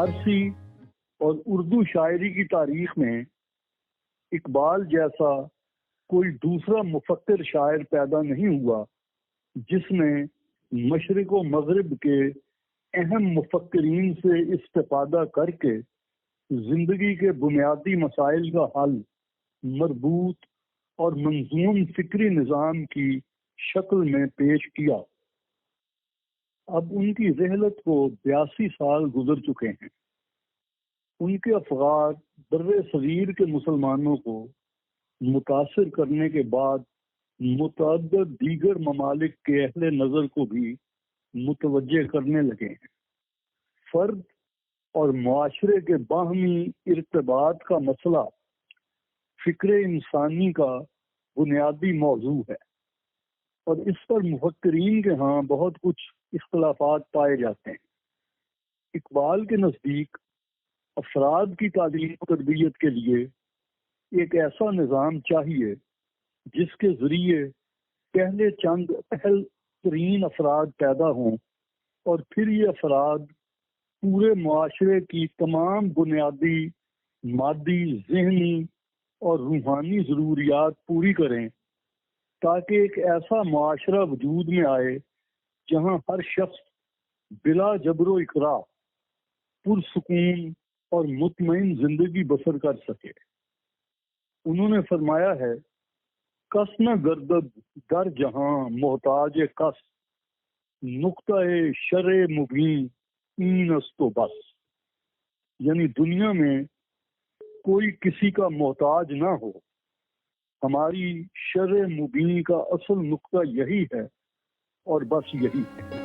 فارسی اور اردو شاعری کی تاریخ میں اقبال جیسا کوئی دوسرا مفکر شاعر پیدا نہیں ہوا جس نے مشرق و مغرب کے اہم مفکرین سے استفادہ کر کے زندگی کے بنیادی مسائل کا حل مربوط اور منظوم فکری نظام کی شکل میں پیش کیا۔ اب ان کی رحلت کو 82 سال گزر چکے ہیں۔ ان کے افکار بر صغیر کے مسلمانوں کو متاثر کرنے کے بعد متعدد دیگر ممالک کے اہل نظر کو بھی متوجہ کرنے لگے ہیں۔ فرد اور معاشرے کے باہمی ارتباط کا مسئلہ فکر انسانی کا بنیادی موضوع ہے اور اس پر مفکرین کے ہاں بہت کچھ اختلافات پائے جاتے ہیں۔ اقبال کے نزدیک افراد کی تعلیم و تربیت کے لیے ایک ایسا نظام چاہیے جس کے ذریعے پہلے چند اہل ترین افراد پیدا ہوں اور پھر یہ افراد پورے معاشرے کی تمام بنیادی مادی، ذہنی اور روحانی ضروریات پوری کریں تاکہ ایک ایسا معاشرہ وجود میں آئے جہاں ہر شخص بلا جبر و اکراہ پرسکون اور مطمئن زندگی بسر کر سکے۔ انہوں نے فرمایا ہے، کس نہ گردد در جہاں محتاج کس، نقطۂ شرع مبین این است و بس۔ یعنی دنیا میں کوئی کسی کا محتاج نہ ہو، ہماری شرع مبین کا اصل نقطہ یہی ہے اور بس یہی ہے۔